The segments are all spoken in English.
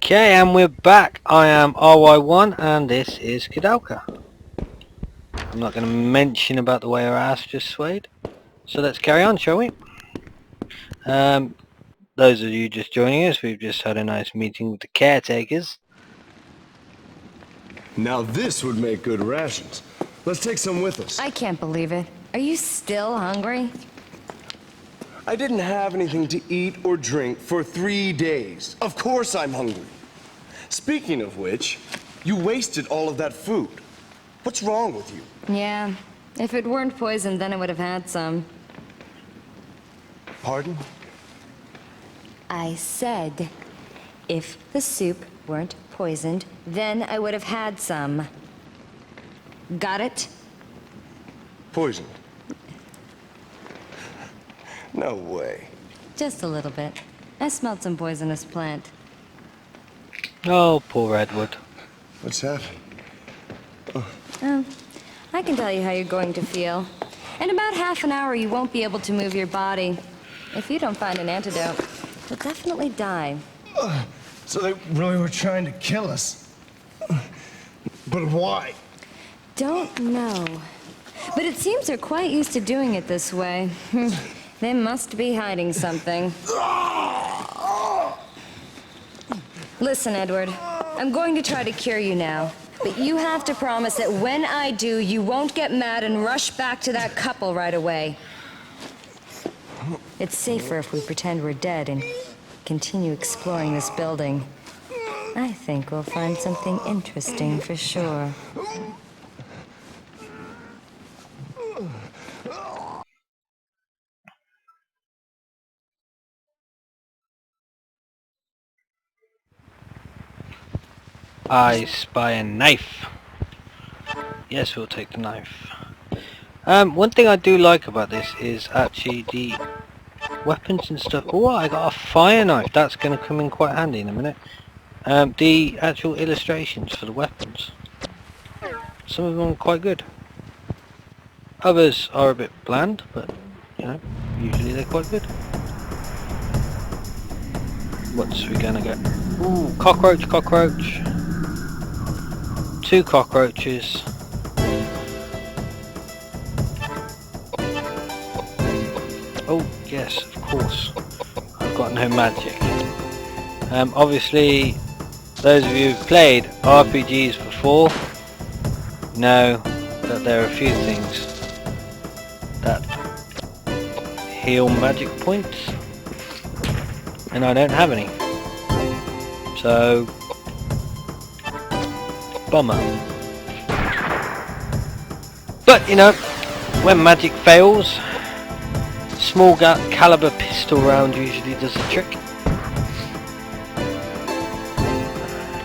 Okay, and we're back. I am RY1 and this is Koudelka. I'm not going to mention about the way our ass just swayed. So let's carry on, shall we? Those of you just joining us, we've just had a nice meeting with the caretakers. Now this would make good rations. Let's take some with us. I can't believe it. Are you still hungry? I didn't have anything to eat or drink for 3 days. Of course I'm hungry. Speaking of which, you wasted all of that food. What's wrong with you? Yeah. If it weren't poisoned, then I would have had some. Pardon? I said, if the soup weren't poisoned, then I would have had some. Got it? Poisoned? No way. Just a little bit. I smelled some poisonous plant. Oh, poor Edward. What's happened? Oh, I can tell you how you're going to feel. In about half an hour, you won't be able to move your body. If you don't find an antidote, you'll definitely die. So they really were trying to kill us. But why? Don't know. But it seems they're quite used to doing it this way. They must be hiding something. Listen, Edward. I'm going to try to cure you now. But you have to promise that when I do, you won't get mad and rush back to that couple right away. It's safer if we pretend we're dead and continue exploring this building. I think we'll find something interesting for sure. I spy a knife. Yes, we'll take the knife. One thing I do like about this is actually the weapons and stuff. Oh, I got a fire knife. That's going to come in quite handy in a minute. The actual illustrations for the weapons. Some of them are quite good. Others are a bit bland, but you know, usually they're quite good. What's we gonna get? Ooh, cockroach, cockroach. 2 cockroaches. Oh yes, of course. I've got no magic. Obviously, those of you who've played RPGs before know that there are a few things that heal magic points, and I don't have any. So, bummer. But you know, when magic fails, small caliber pistol round usually does the trick.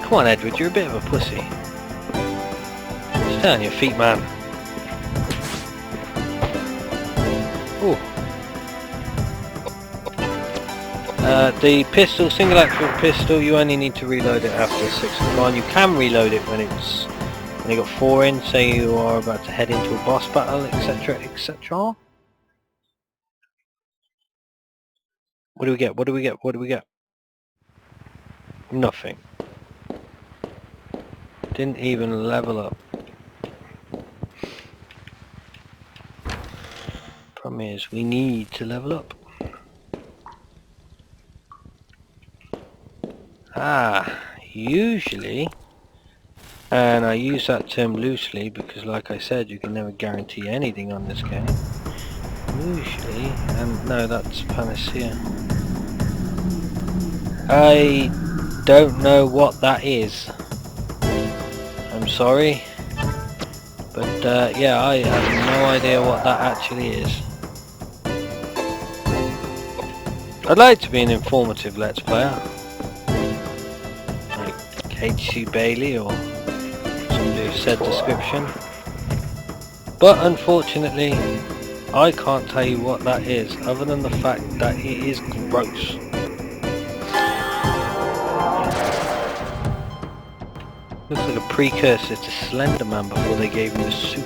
Come on, Edward, you're a bit of a pussy. Stay on your feet, man. Ooh. The pistol, single action pistol, you only need to reload it after 6 o'clock. You can reload it when you got 4 in, say you are about to head into a boss battle, etc, etc. What do we get? What do we get? What do we get? Nothing. Didn't even level up. Problem is, we need to level up. Usually, and I use that term loosely because like I said, you can never guarantee anything on this game. Usually, and no, that's Panacea. I don't know what that is. I'm sorry. But yeah, I have no idea what that actually is. I'd like to be an informative Let's Player. Like H.C. Bailey or somebody who said description. But unfortunately, I can't tell you what that is, other than the fact that it is gross. Looks like a precursor to Slender Man before they gave him the suit.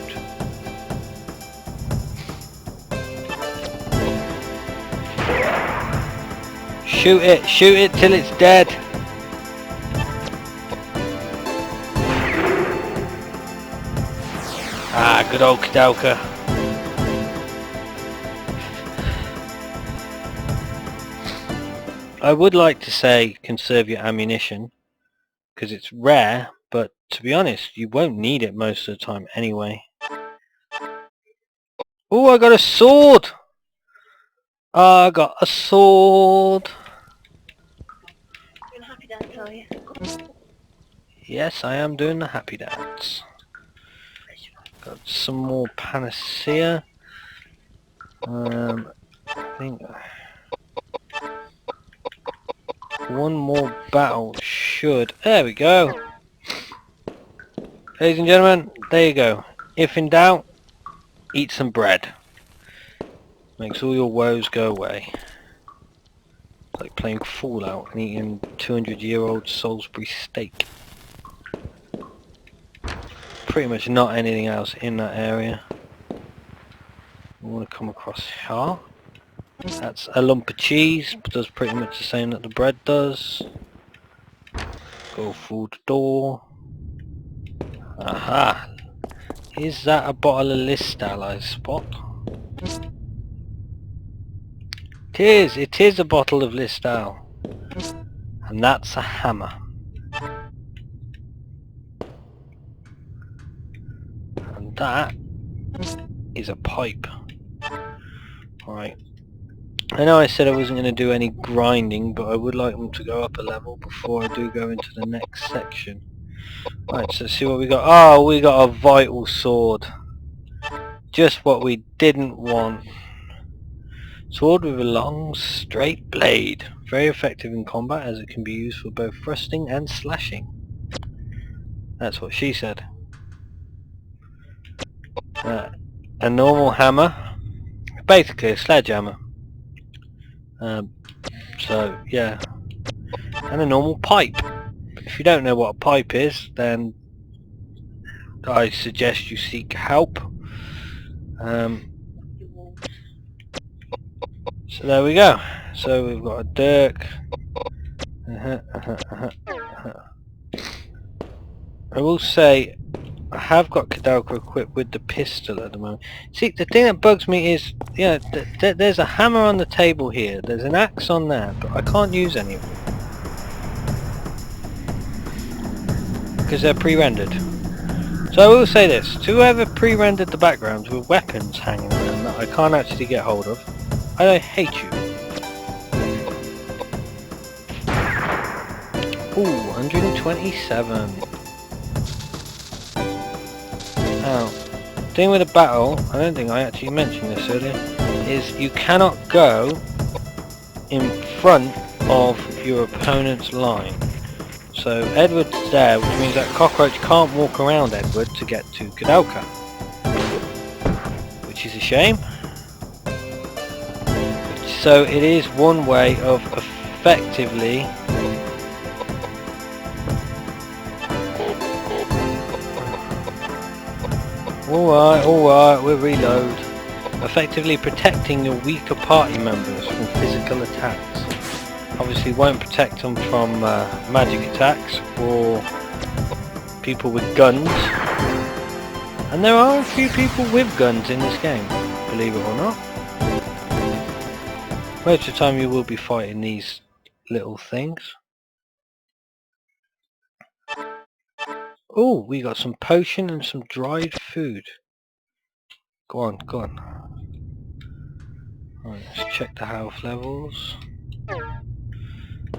Shoot it till it's dead. good old Koudelka. I would like to say conserve your ammunition, because it's rare, but to be honest, you won't need it most of the time anyway. Oh, I got a sword! I got a sword! Doing happy dance, are you? Yes, I am doing the happy dance. Got some more panacea. I think one more battle should... There we go! Ladies and gentlemen, there you go. If in doubt, eat some bread. Makes all your woes go away. It's like playing Fallout and eating 200-year-old Salisbury steak. Pretty much not anything else in that area. We want to come across here. That's a lump of cheese, but does pretty much the same that the bread does. Go through the door. Aha! Is that a bottle of Listal I spot? It is a bottle of Listal. And that's a hammer. And that is a pipe. Right. I know I said I wasn't going to do any grinding, but I would like them to go up a level before I do go into the next section. Right, so see what we got. Oh, we got a vital sword. Just what we didn't want. Sword with a long, straight blade. Very effective in combat as it can be used for both thrusting and slashing. That's what she said. A normal hammer. Basically a sledgehammer. So, yeah. And a normal pipe. If you don't know what a pipe is, then I suggest you seek help. So there we go. So we've got a dirk. I will say I have got Koudelka equipped with the pistol at the moment. See, the thing that bugs me is, yeah, there's a hammer on the table here, there's an axe on there, but I can't use any of them. Because they're pre-rendered. So I will say this, to whoever pre-rendered the backgrounds with weapons hanging around that I can't actually get hold of, I hate you. Ooh, 127. Now, the thing with a battle, I don't think I actually mentioned this earlier, is you cannot go in front of your opponent's line. So Edward's there, which means that cockroach can't walk around Edward to get to Koudelka. Which is a shame. So it is one way of effectively alright, we'll reload. Effectively protecting your weaker party members from physical attacks. Obviously won't protect them from magic attacks or people with guns. And there are a few people with guns in this game, believe it or not. Most of the time you will be fighting these little things. Oh, we got some potion and some dried food. Go on, go on. Right, let's check the health levels.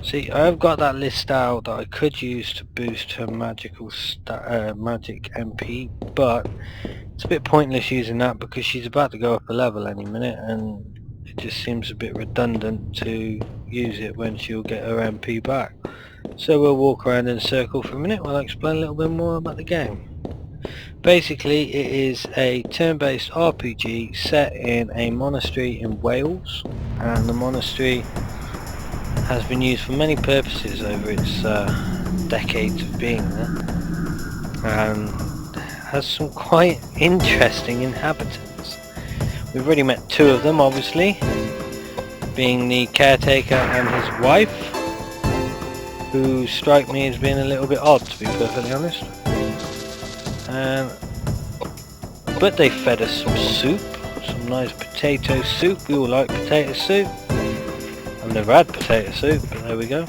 See, I've got that list out that I could use to boost her magical magic MP, but it's a bit pointless using that because she's about to go up a level any minute, and it just seems a bit redundant to use it when she'll get her MP back. So we'll walk around in a circle for a minute while I explain a little bit more about the game. Basically, it is a turn-based RPG set in a monastery in Wales, and the monastery has been used for many purposes over its decades of being there, and has some quite interesting inhabitants. We've already met two of them, obviously, being the caretaker and his wife, who strike me as being a little bit odd, to be perfectly honest. And but they fed us some soup, some nice potato soup. We all like potato soup. I've never had potato soup, but there we go.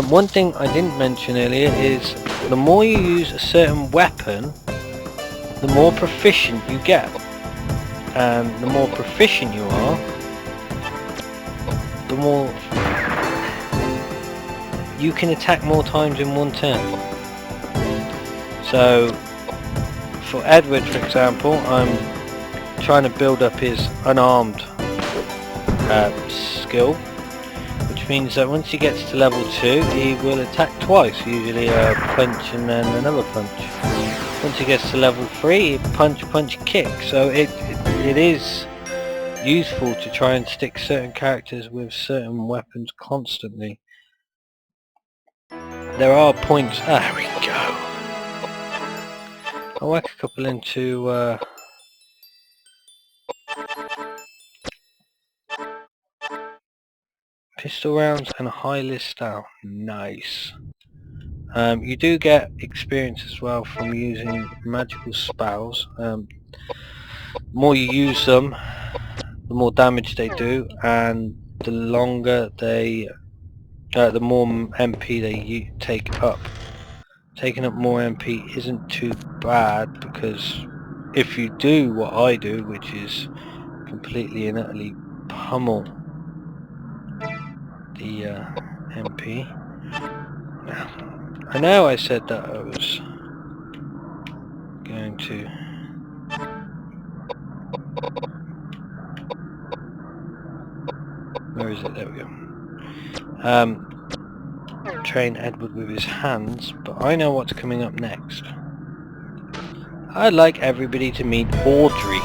One thing I didn't mention earlier is the more you use a certain weapon, the more proficient you get. And the more proficient you are, the more you can attack more times in one turn. So for Edward, for example, I'm trying to build up his unarmed skill, which means that once he gets to level 2 he will attack twice, usually a punch and then another punch. Once he gets to level 3, punch, punch, kick. So it is useful to try and stick certain characters with certain weapons constantly. There are points. There we go. I'll whack a couple into pistol rounds and a high list down. Nice. You do get experience as well from using magical spells. The more you use them, the more damage they do, and the longer they, the more MP they take up. Taking up more MP isn't too bad, because if you do what I do, which is completely and utterly pummel the MP. I know I said that I was going to where is it? There we go. Train Edward with his hands, but I know what's coming up next. I'd like everybody to meet Audrey.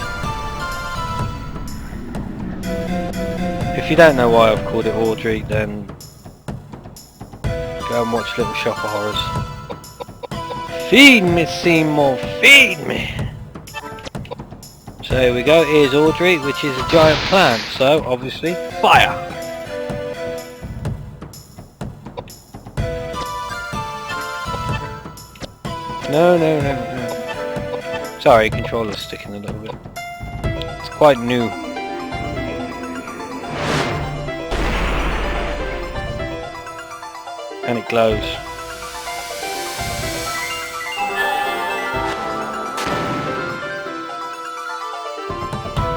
If you don't know why I've called it Audrey, then go and watch Little Shop of Horrors. Feed me, Seymour, feed me! So here we go, here's Audrey, which is a giant plant, so obviously fire! No. Sorry, controller's sticking a little bit. It's quite new. And it glows.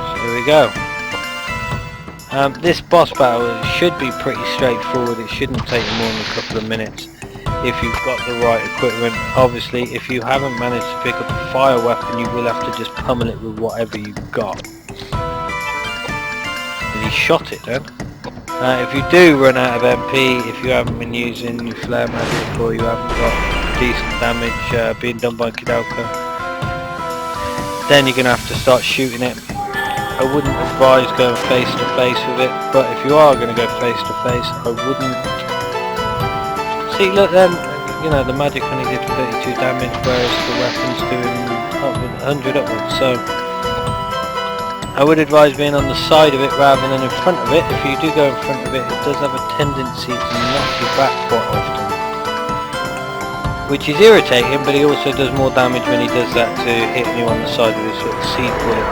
So here we go. This boss battle should be pretty straightforward. It shouldn't take more than a couple of minutes if you've got the right equipment. Obviously, if you haven't managed to pick up a fire weapon, you will have to just pummel it with whatever you've got. But he shot it then. If you do run out of MP, if you haven't been using your flare magic, or you haven't got decent damage being done by Koudelka, then you're going to have to start shooting it. I wouldn't advise going face to face with it, but if you are going to go face to face, I wouldn't. See, look then, you know, the magic only did 32 damage, whereas the weapon's doing 100 upwards, so I would advise being on the side of it rather than in front of it. If you do go in front of it, it does have a tendency to knock you back quite often, which is irritating, but he also does more damage when he does that to hitting you on the side with his little seed bullet.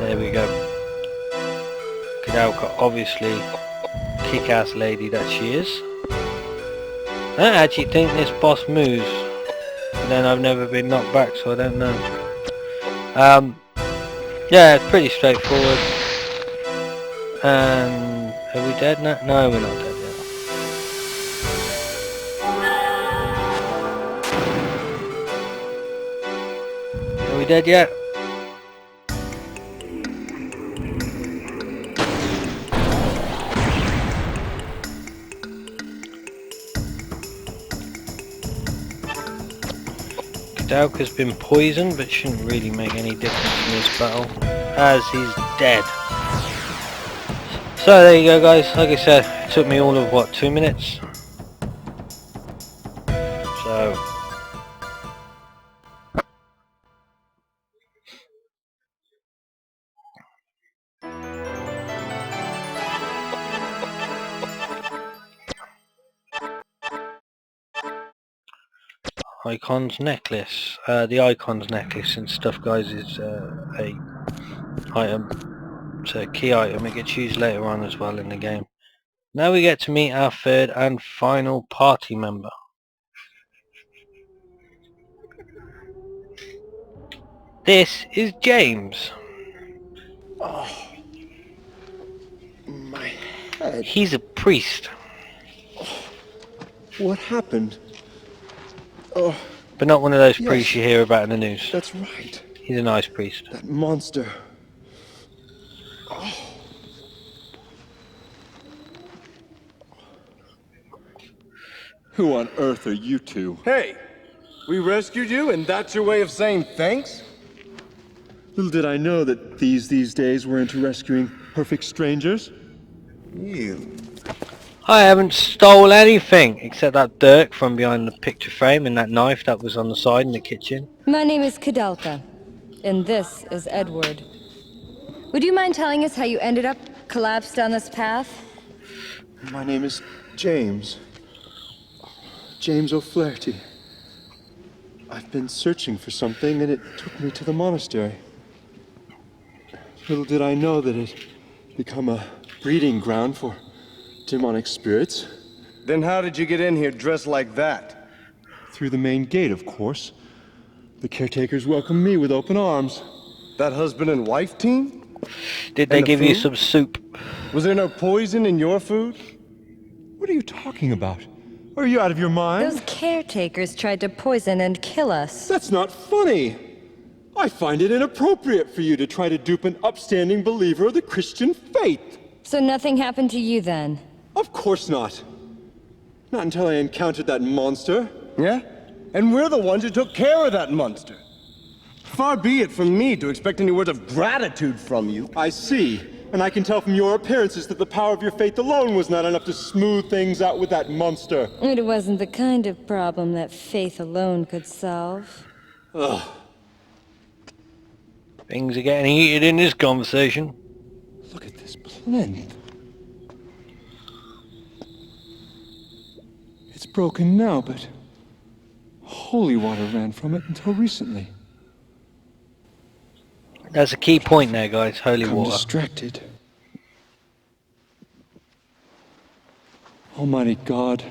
There we go. Koudelka, obviously, kick-ass lady that she is. I don't actually think this boss moves, but then I've never been knocked back, so I don't know. Yeah, it's pretty straightforward. And are we dead now? No, we're not dead yet. Are we dead yet? Koudelka's been poisoned, but shouldn't really make any difference in this battle, as he's dead. So there you go, guys. Like I said, it took me all of what, 2 minutes? So Icons necklace. The icons necklace and stuff, guys, is a item. It's a key item. It gets used later on as well in the game. Now we get to meet our third and final party member. This is James. My head. He's a priest, What happened? but not one of those Yes. priests you hear about in the news. That's right. He's a nice priest. That monster. Who on earth are you two? Hey, we rescued you, and that's your way of saying thanks? Little did I know that these days were into rescuing perfect strangers. You. I haven't stole anything except that dirt from behind the picture frame and that knife that was on the side in the kitchen. My name is Koudelka, and this is Edward. Would you mind telling us how you ended up collapsed on this path? My name is James. James O'Flaherty. I've been searching for something and it took me to the monastery. Little did I know that it had become a breeding ground for demonic spirits. Then how did you get in here dressed like that? Through the main gate, of course. The caretakers welcomed me with open arms. That husband and wife team? Did they And the give you food? some soup? Was there no poison in your food? What are you talking about? Are you out of your mind? Those caretakers tried to poison and kill us. That's not funny. I find it inappropriate for you to try to dupe an upstanding believer of the Christian faith. So nothing happened to you then? Of course not. Not until I encountered that monster. Yeah? And we're the ones who took care of that monster. Far be it from me to expect any words of gratitude from you. I see. And I can tell from your appearances that the power of your faith alone was not enough to smooth things out with that monster. It wasn't the kind of problem that faith alone could solve. Ugh. Things are getting heated in this conversation. Look at this plinth. It's broken now, but holy water ran from it until recently. That's a key point there, guys. Holy I'm water. distracted. Almighty God,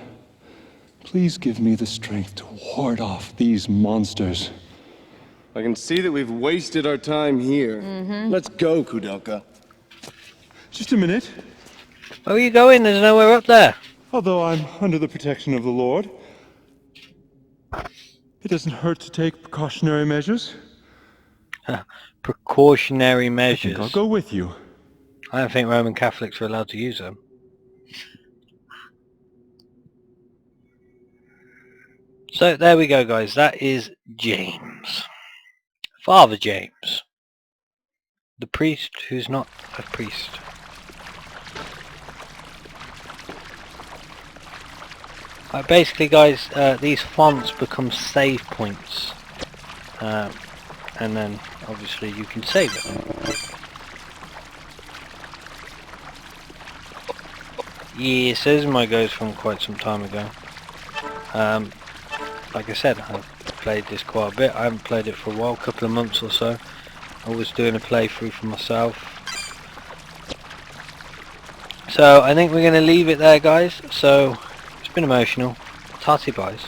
please give me the strength to ward off these monsters. I can see that we've wasted our time here. Let's go, Koudelka. Just a minute. Where are you going? There's nowhere up there. Although I'm under the protection of the Lord, it doesn't hurt to take precautionary measures. Precautionary I measures. think I'll go with you. I don't think Roman Catholics are allowed to use them. So there we go, guys. That is James. Father James. The priest who's not a priest. Basically, guys, these fonts become save points. And then, obviously, you can save it. Yes, this is my goes from quite some time ago. Like I said, I've played this quite a bit. I haven't played it for a while, a couple of months or so. I was doing a playthrough for myself. So I think we're going to leave it there, guys. So it's been emotional. Tatty buys.